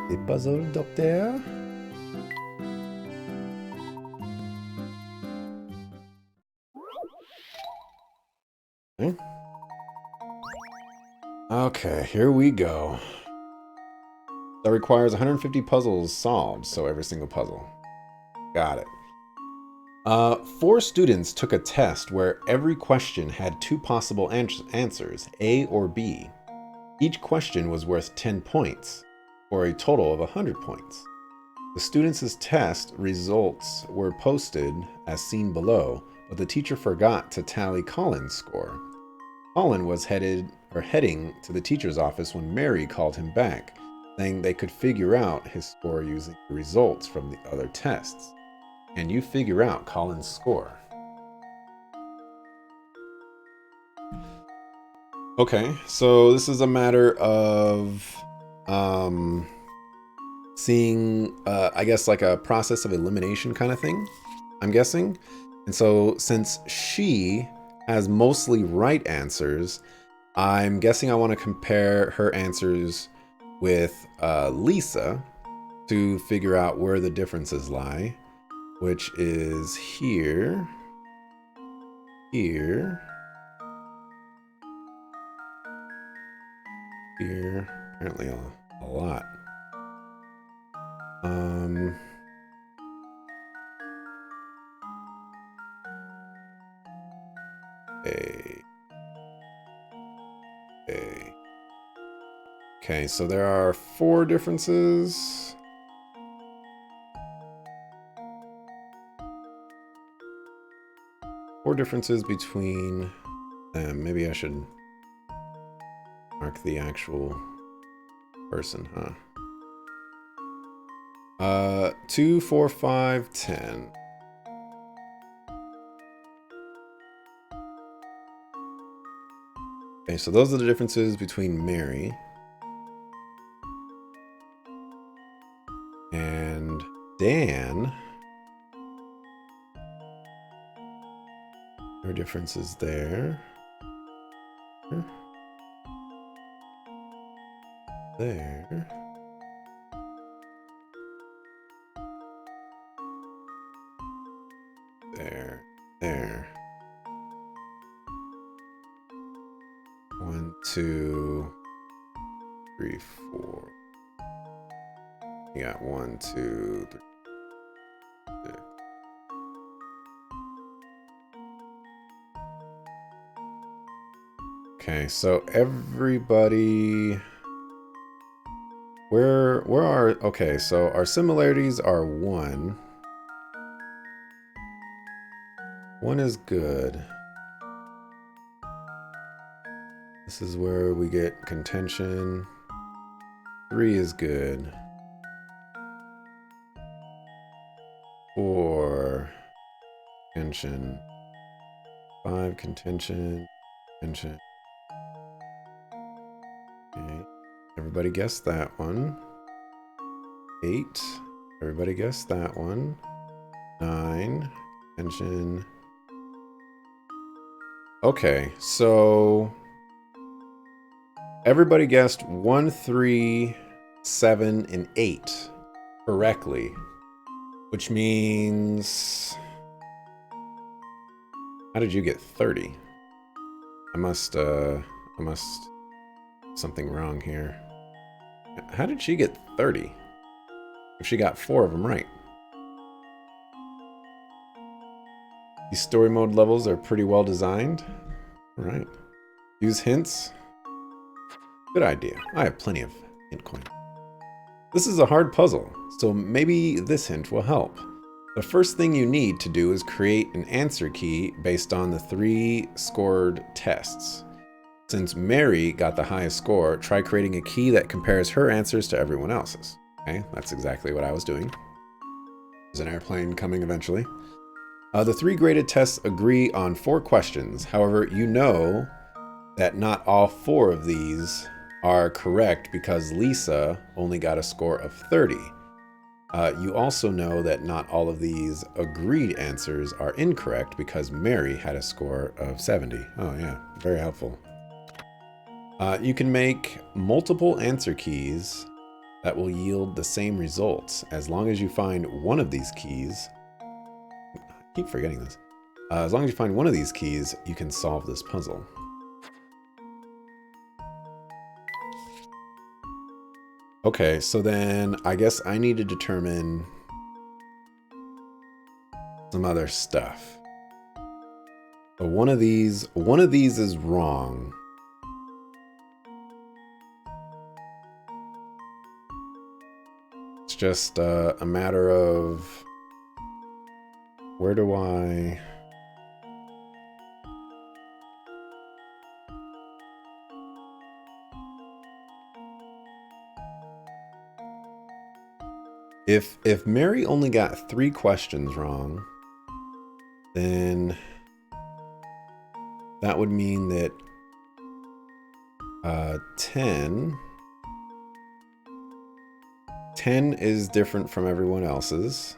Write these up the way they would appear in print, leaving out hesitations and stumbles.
Des puzzles, docteur? Okay, here we go. That requires 150 puzzles solved, so every single puzzle. Got it. 4 students took a test where every question had 2 possible answers, A or B. Each question was worth 10 points, for a total of 100 points. The students' test results were posted as seen below, but the teacher forgot to tally Colin's score. Colin was heading to the teacher's office when Mary called him back, saying they could figure out his score using the results from the other tests. Can you figure out Colin's score? Okay, so this is a matter of seeing, I guess, like a process of elimination kind of thing, I'm guessing. And so since she has mostly right answers, I'm guessing I want to compare her answers with Lisa to figure out where the differences lie, which is here, here, here, apparently a lot. Okay, so there are 4 differences. Four differences between them. Maybe I should mark the actual person, huh? 2, 4, 5, 10. Okay, so those are the differences between Mary and Dan. There are differences there. There. There. 1, 2, 3, 4. You got 1, 2, 3, 6. Okay, so everybody, where are, okay, so our similarities are 1. 1 is good. This is where we get contention. 3 is good. 4 contention. 5 contention. Contention. Okay. Everybody guessed that one. 8. Everybody guessed that one. 9. Contention. Okay, so everybody guessed 1, 3, 7, and 8 correctly, which means, how did you get 30? I must something wrong here. How did she get 30 if she got 4 of them right? These story mode levels are pretty well designed. All right. Use hints. Good idea. I have plenty of hint coin. This is a hard puzzle, so maybe this hint will help. The first thing you need to do is create an answer key based on the 3 scored tests. Since Mary got the highest score, try creating a key that compares her answers to everyone else's. Okay, that's exactly what I was doing. There's an airplane coming eventually. The 3 graded tests agree on 4 questions. However, you know that not all 4 of these are correct because Lisa only got a score of 30. You also know that not all of these agreed answers are incorrect because Mary had a score of 70. Oh yeah, very helpful. You can make multiple answer keys that will yield the same results. As long as you find one of these keys, I keep forgetting this. As long as you find one of these keys, you can solve this puzzle. Okay, so then I guess I need to determine some other stuff. So one of these is wrong. It's just a matter of where do I... If Mary only got 3 questions wrong, then that would mean that 10 is different from everyone else's.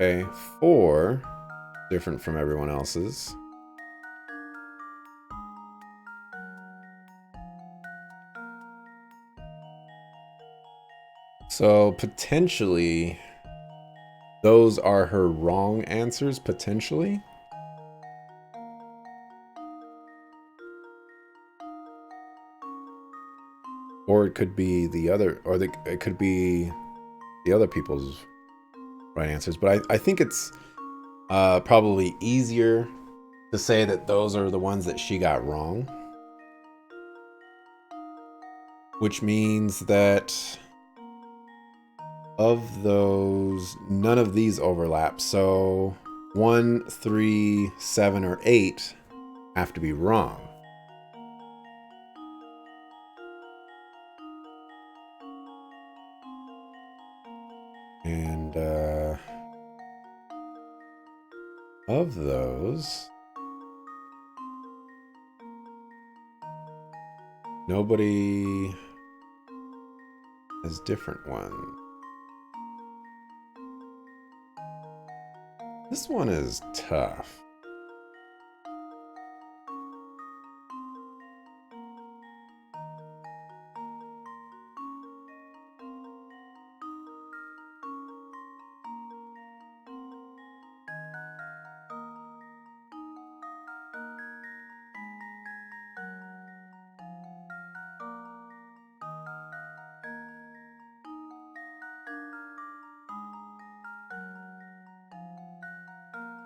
Okay, 4 different from everyone else's. So potentially those are her wrong answers, potentially. Or it could be the other, or it could be the other people's right answers. But I think it's probably easier to say that those are the ones that she got wrong. Which means that of those, none of these overlap. So 1, 3, 7, or 8 have to be wrong. And of those, nobody has different ones. This one is tough.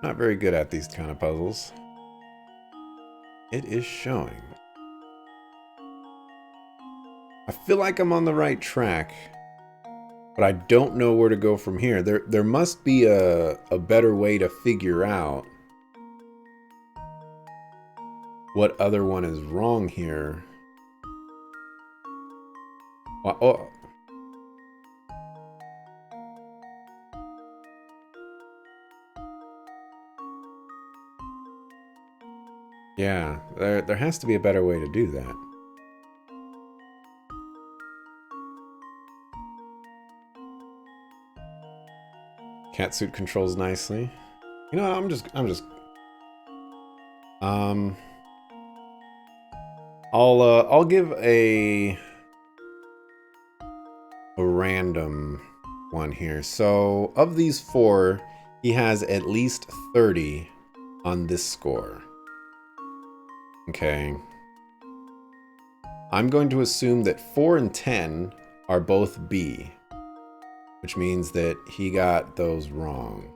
Not very good at these kind of puzzles. It is showing. I feel like I'm on the right track, but I don't know where to go from here. There must be a better way to figure out what other one is wrong here. Well, oh. Yeah, there has to be a better way to do that. Catsuit controls nicely. You know, I'm just I'll give a random one here. So of these 4, he has at least 30 on this score. Okay. I'm going to assume that 4 and 10 are both B, which means that he got those wrong.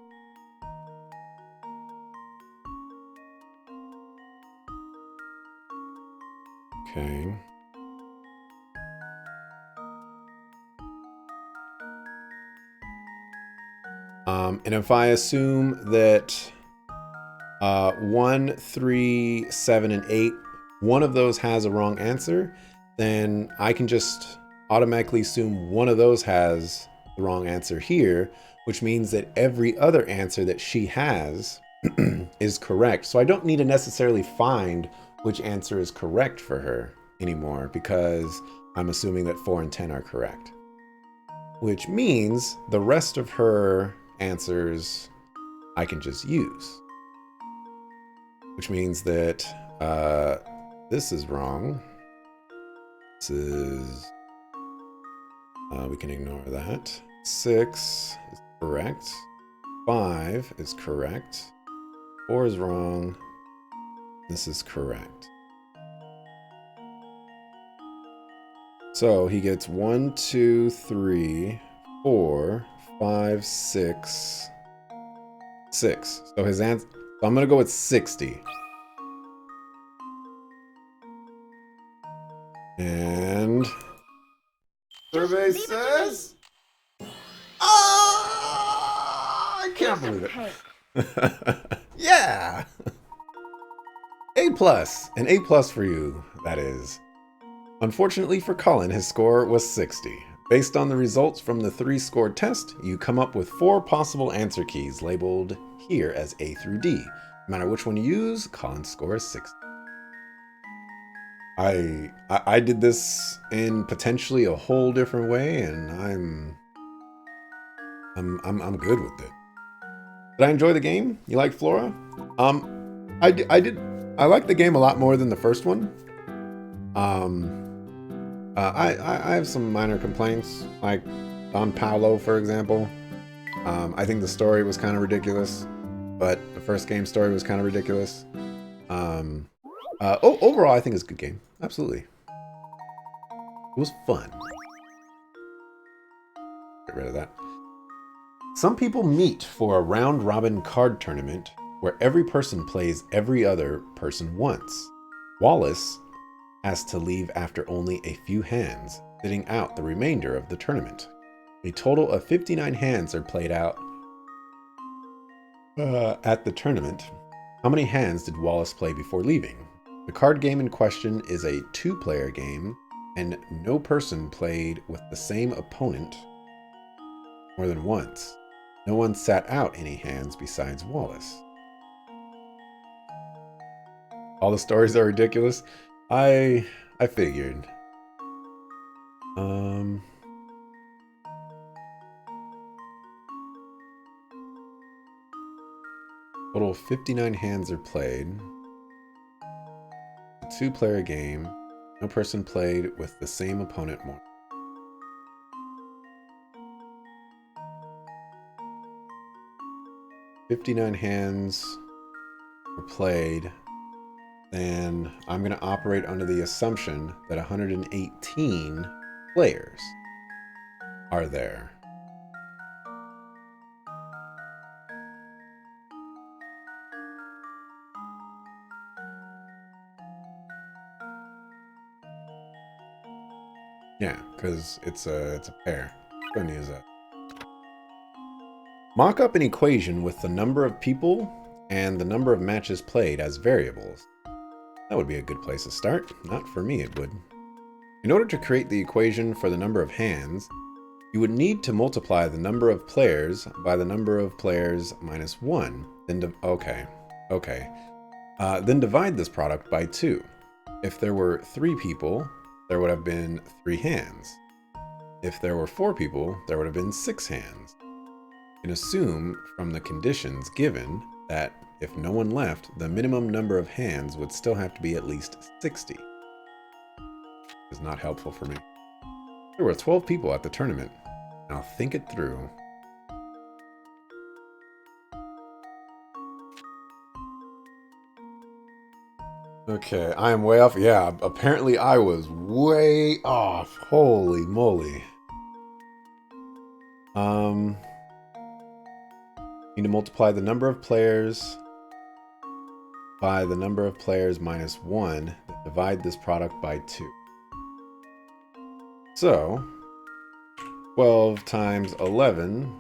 Okay. And if I assume that 1, 3, 7, and 8, one of those has a wrong answer, then I can just automatically assume one of those has the wrong answer here, which means that every other answer that she has is correct. So I don't need to necessarily find which answer is correct for her anymore because I'm assuming that 4 and 10 are correct. Which means the rest of her answers I can just use. Which means that this is wrong. This is... we can ignore that. 6 is correct. 5 is correct. 4 is wrong. This is correct. So he gets 1, 2, 3, 4, 5, 6, 6. So his answer... So I'm going to go with 60. And... survey says... Oh, I can't believe it. Yeah! A+. An A+ for you, that is. Unfortunately for Colin, his score was 60. Based on the results from the 3-score test, you come up with 4 possible answer keys labeled here as A through D. No matter which one you use, Colin's score is 60. I did this in potentially a whole different way, and I'm good with it. Did I enjoy the game? You like Flora? I liked the game a lot more than the first one. I have some minor complaints, like Don Paolo, for example. I think the story was kind of ridiculous, but the first game story was kind of ridiculous. Overall, I think it's a good game. Absolutely. It was fun. Get rid of that. Some people meet for a round-robin card tournament where every person plays every other person once. Wallace has to leave after only a few hands, sitting out the remainder of the tournament. A total of 59 hands are played out at the tournament. How many hands did Wallace play before leaving? The card game in question is a 2-player game, and no person played with the same opponent more than once. No one sat out any hands besides Wallace. All the stories are ridiculous. I figured. Total 59 hands are played. A 2-player game. No person played with the same opponent more. "59 hands were played, then I'm going to operate under the assumption that 118 players are there." Yeah, because it's a pair. Go ahead and use that. Mock up an equation with the number of people and the number of matches played as variables. That would be a good place to start. Not for me, it would. In order to create the equation for the number of hands, you would need to multiply the number of players by the number of players minus 1. Then then divide this product by 2. If there were 3 people, there would have been 3 hands. If there were 4 people, there would have been 6 hands. You can assume from the conditions given that if no one left, the minimum number of hands would still have to be at least 60. It's not helpful for me. There were 12 people at the tournament. Now think it through. Okay, I am way off. Yeah, apparently I was way off. Holy moly. Need to multiply the number of players by the number of players minus 1. Divide this product by 2. So, 12 times 11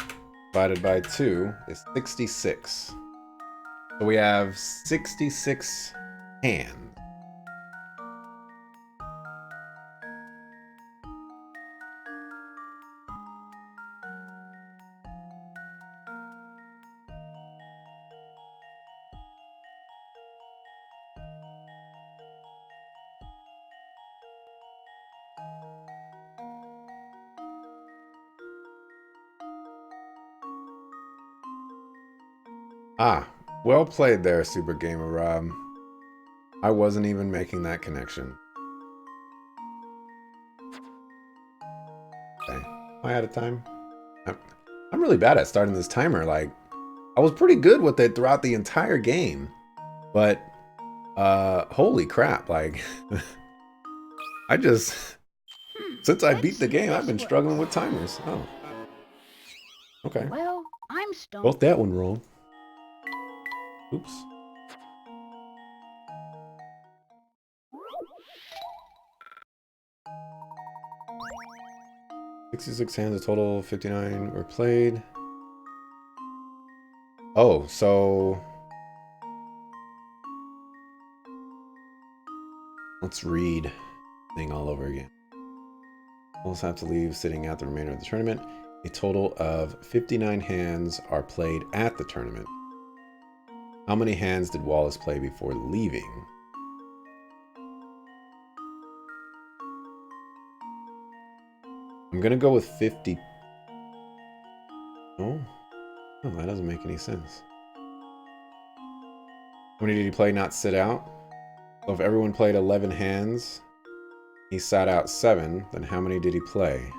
divided by 2 is 66. So we have 66 hands. Ah, well played there, Super Gamer Rob. I wasn't even making that connection. Okay, am I out of time? I'm really bad at starting this timer. Like, I was pretty good with it throughout the entire game, but holy crap! Like, I just since I beat the game, I've been struggling with timers. Oh, okay. Well, I'm stumped. Both that one wrong. Oops. 66 hands, a total 59 were played. Oh, so let's read thing all over again. Bulls have to leave sitting out the remainder of the tournament. A total of 59 hands are played at the tournament. How many hands did Wallace play before leaving? I'm gonna go with 50. Oh, that doesn't make any sense. How many did he play not sit out? So if everyone played 11 hands, he sat out 7, then how many did he play?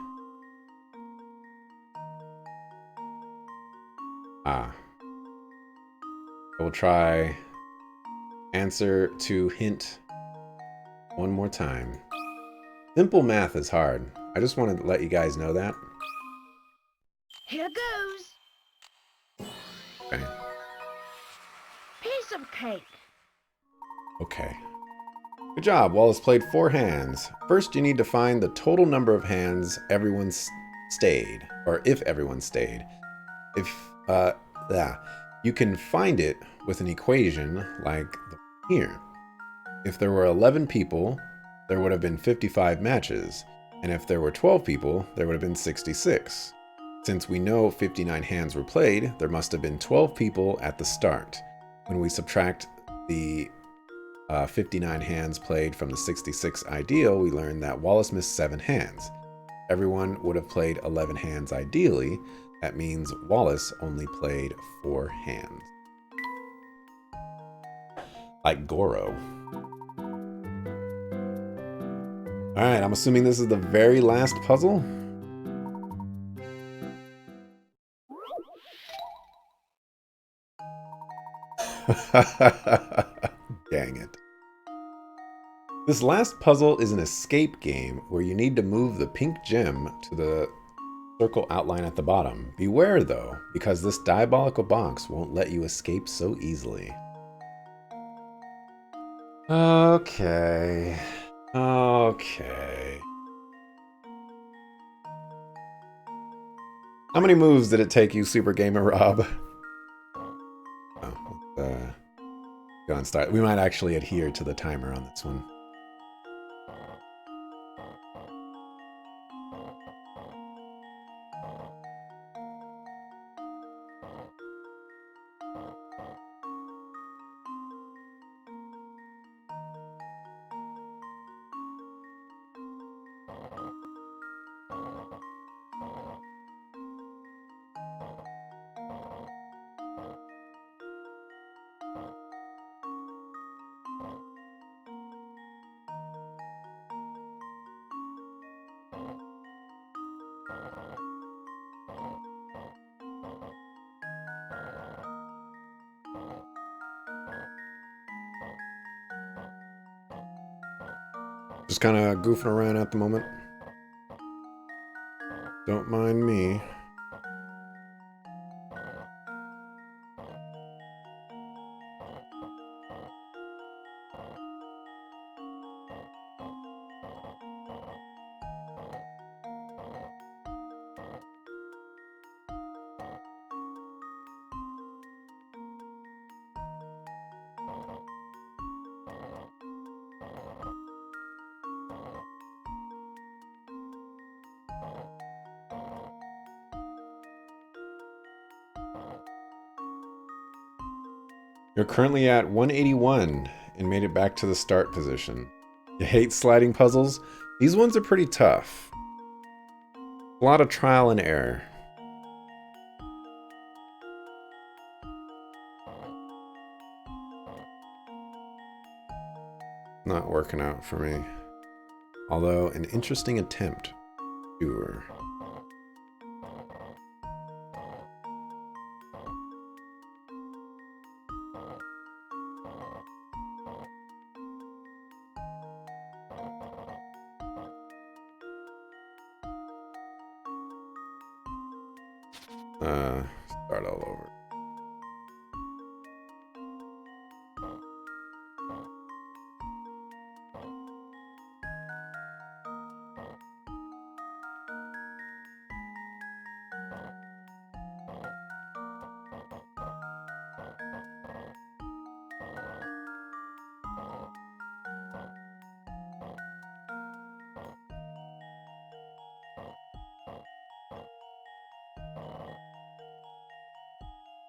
Ah. I will try answer to hint one more time. Simple math is hard. I just wanted to let you guys know that. Here goes. Okay. Piece of cake. Okay. Good job. Wallace played 4 hands. First, you need to find the total number of hands everyone stayed, or if everyone stayed. If, you can find it with an equation like here. If there were 11 people, there would have been 55 matches, and if there were 12 people, there would have been 66. Since we know 59 hands were played, there must have been 12 people at the start. When we subtract the 59 hands played from the 66 ideal, we learn that Wallace missed 7 hands. Everyone would have played 11 hands ideally. That means Wallace only played 4 hands. Like Goro. Alright, I'm assuming this is the very last puzzle. Dang it. This last puzzle is an escape game where you need to move the pink gem to the circle outline at the bottom. Beware though, because this diabolical box won't let you escape so easily. Okay. Okay. How many moves did it take you, Super Gamer Rob? Oh, go and start. We might actually adhere to the timer on this one. Just kind of goofing around at the moment. Don't mind me. You're currently at 181 and made it back to the start position. You hate sliding puzzles? These ones are pretty tough. A lot of trial and error. Not working out for me. Although, an interesting attempt. Sure. Start all over.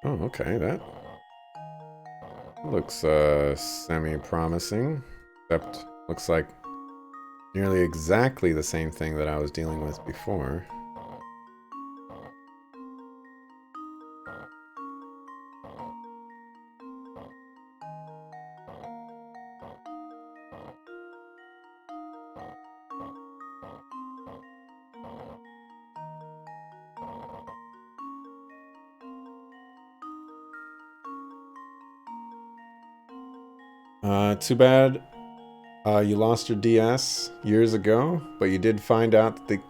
Oh, okay, that looks semi-promising, except looks like nearly exactly the same thing that I was dealing with before. Too bad you lost your DS years ago, but you did find out that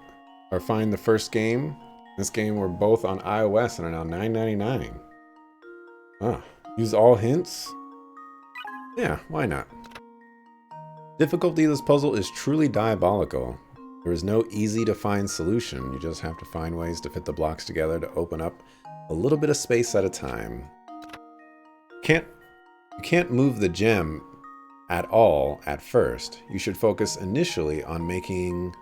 find the first game. This game were both on iOS and are now $9.99. Ah, use all hints? Yeah, why not? Difficulty of this puzzle is truly diabolical. There is no easy to find solution. You just have to find ways to fit the blocks together to open up a little bit of space at a time. You can't move the gem at all at first. You should focus initially on making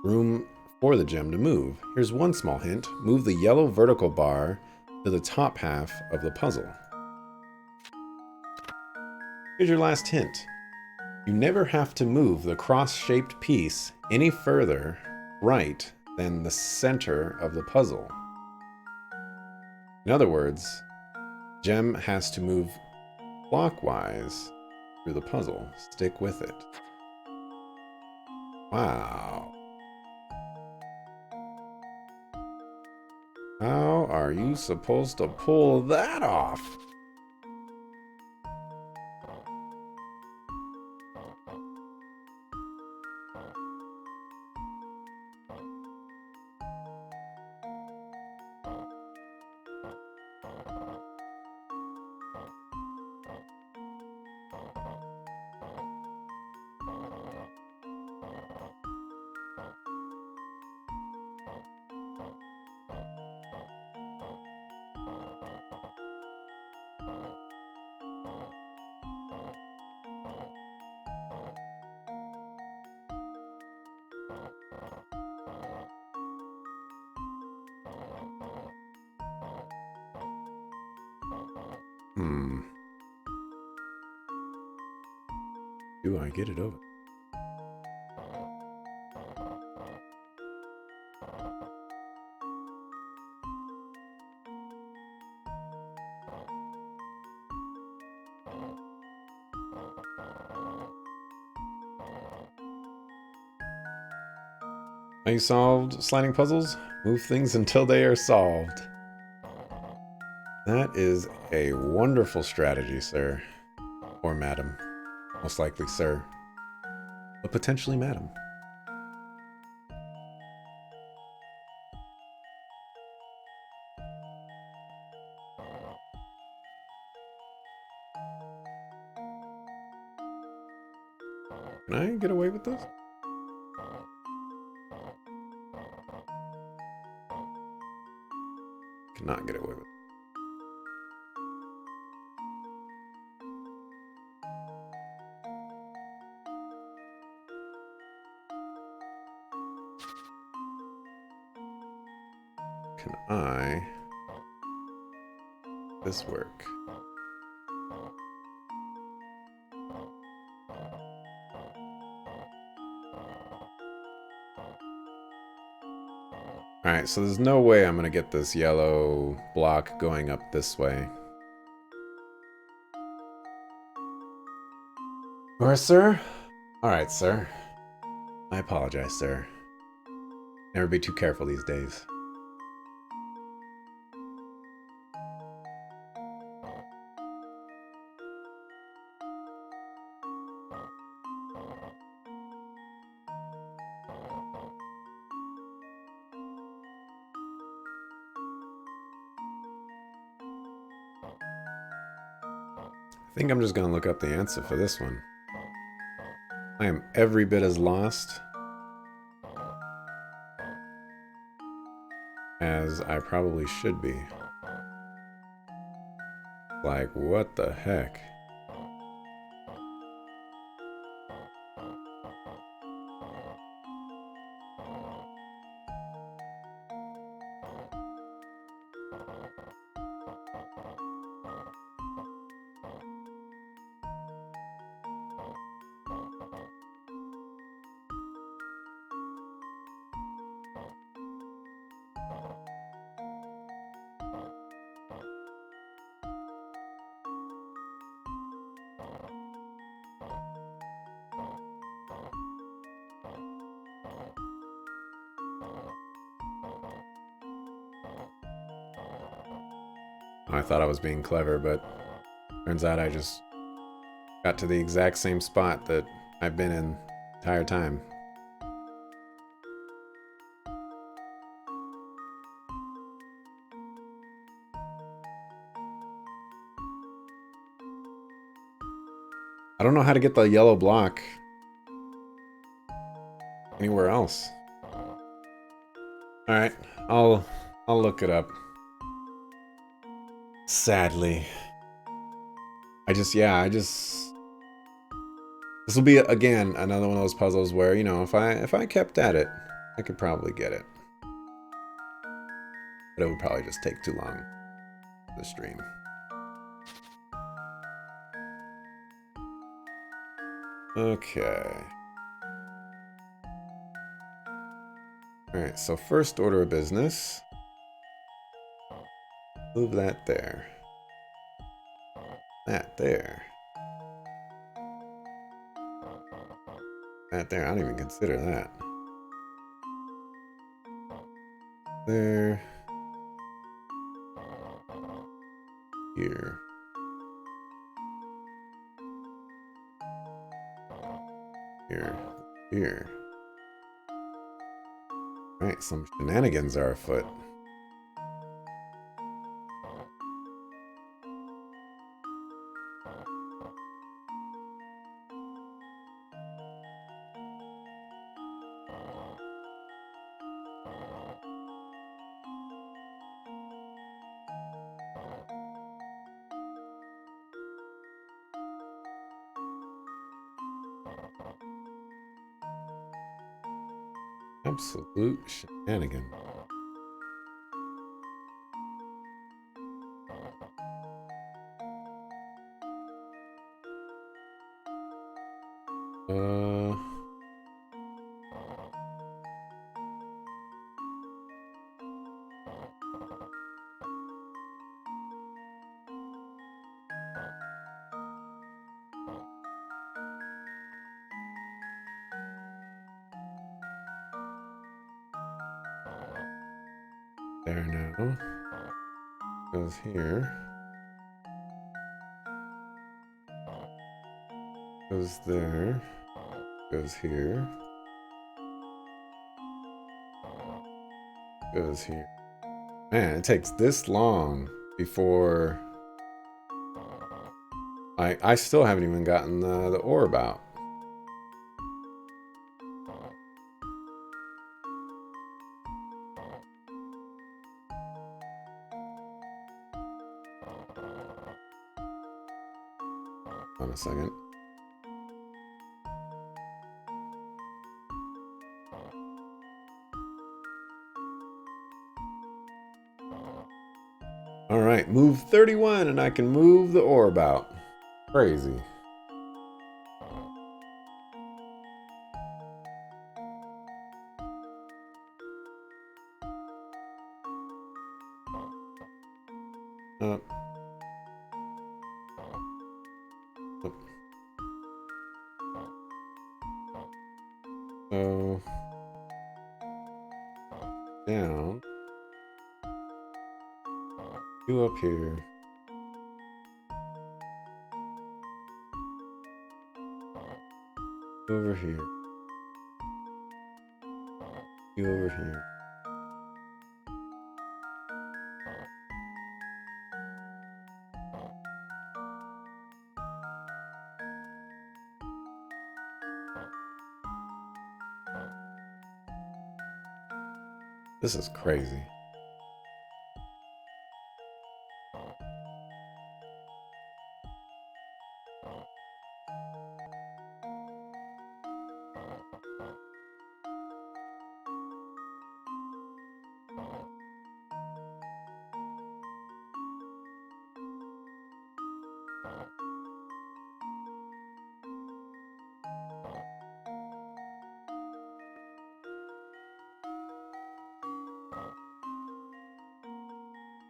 room for the gem to move. Here's one small hint. Move the yellow vertical bar to the top half of the puzzle. Here's your last hint. You never have to move the cross-shaped piece any further right than the center of the puzzle. In other words, gem has to move clockwise through the puzzle. Stick with it. Wow. How are you supposed to pull that off? Do I get it over? Are you solved sliding puzzles? Move things until they are solved. That is a wonderful strategy, sir. Or madam. Most likely, sir. But potentially, madam. Can I get away with this? Cannot get away with it. Can I... this work? Alright, so there's no way I'm gonna get this yellow block going up this way. Alright, sir. Alright, sir. I apologize, sir. Never be too careful these days. I think I'm just gonna look up the answer for this one. I am every bit as lost as I probably should be. Like, what the heck? I thought I was being clever, but turns out I just got to the exact same spot that I've been in the entire time. I don't know how to get the yellow block anywhere else. Alright, I'll look it up. Sadly. This will be again another one of those puzzles where, you know, if I kept at it, I could probably get it. But it would probably just take too long to stream. Okay. Alright, so first order of business. Move that there. That there. That there. I don't even consider that. There. Here. Here. Here. Right, some shenanigans are afoot. Absolute shenanigan. There now. Goes here. Goes there. Goes here. Goes here. Man, it takes this long before I still haven't even gotten the orb out. Hold on a second. Alright, move 31 and I can move the orb out. Crazy. Up. Up. So down. You up here. Over here. You over here. This is crazy.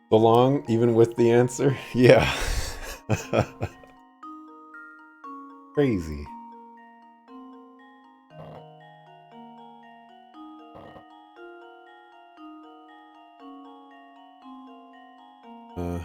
So long, even with the answer? Yeah. Crazy. Uh,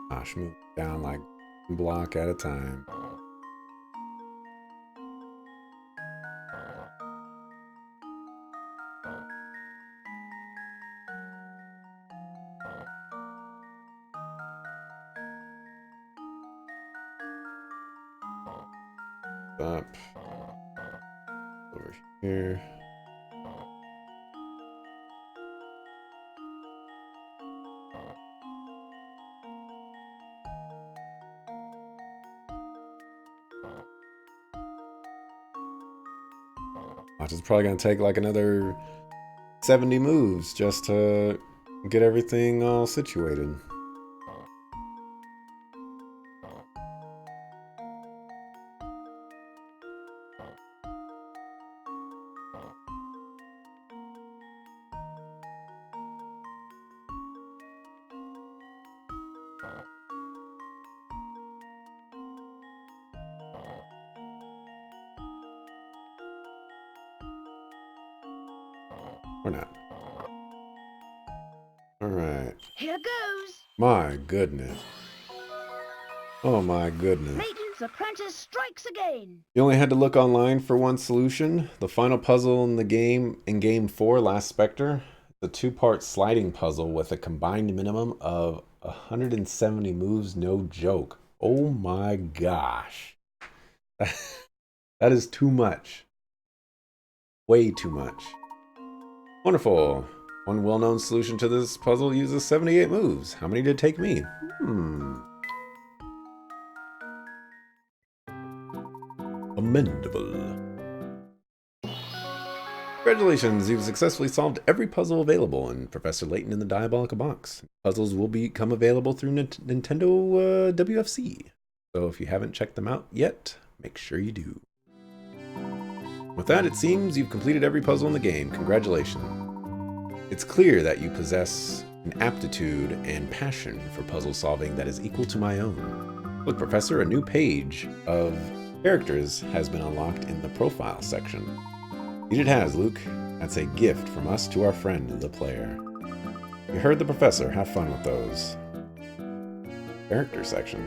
gosh, move down like one block at a time. Up. Over here. Watch, it's probably gonna take like another 70 moves just to get everything all situated. Or not. Alright. Here goes. My goodness. Oh my goodness. Layton's apprentice strikes again. You only had to look online for one solution. The final puzzle in the game, in Game 4, Last Spectre, the two-part sliding puzzle with a combined minimum of 170 moves, no joke. Oh my gosh. That is too much. Way too much. Wonderful. One well-known solution to this puzzle uses 78 moves. How many did it take me? Amendable. Congratulations, you've successfully solved every puzzle available in Professor Layton in the Diabolical box. Puzzles will become available through Nintendo WFC. So if you haven't checked them out yet, make sure you do. With that, it seems you've completed every puzzle in the game. Congratulations. It's clear that you possess an aptitude and passion for puzzle solving that is equal to my own. Look, Professor, a new page of characters has been unlocked in the profile section. Indeed it has, Luke. That's a gift from us to our friend, the player. You heard the Professor. Have fun with those. Character section.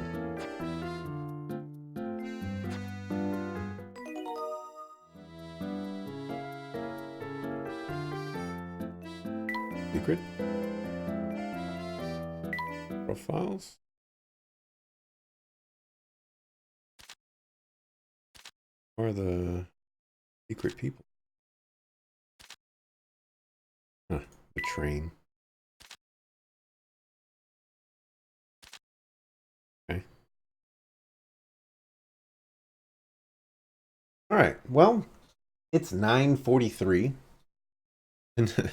Secret? Profiles? Or the secret people? Huh, the train. Okay. Alright, well, it's 9:43. And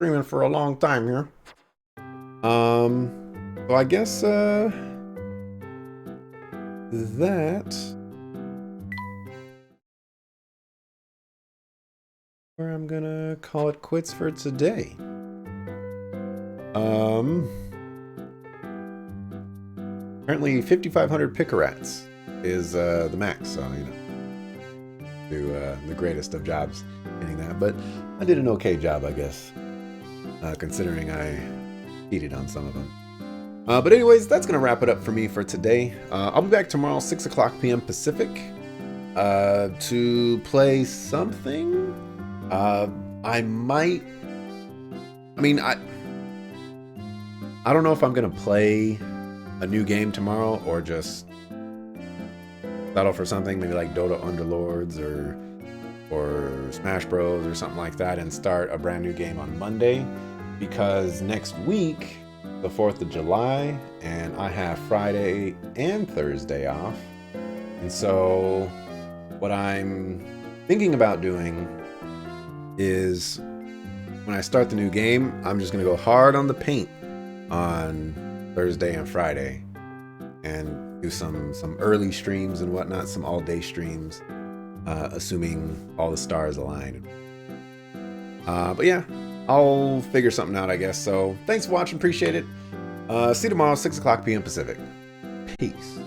streaming for a long time here. So I guess that where I'm gonna call it quits for today. Apparently 5,500 picarats is the max, so you know, do the greatest of jobs getting that, but I did an okay job, I guess, considering I cheated on some of them. But anyways, that's gonna wrap it up for me for today. I'll be back tomorrow, 6 o'clock p.m. Pacific, to play something. I don't know if I'm gonna play a new game tomorrow or just settle for something maybe like Dota Underlords or Smash Bros or something like that and start a brand new game on Monday, because next week, the 4th of July, and I have Friday and Thursday off. And so what I'm thinking about doing is when I start the new game, I'm just gonna go hard on the paint on Thursday and Friday and do some early streams and whatnot, some all-day streams, assuming all the stars align. But yeah, I'll figure something out, I guess. So thanks for watching, appreciate it. See you tomorrow, 6 o'clock p.m. Pacific. Peace.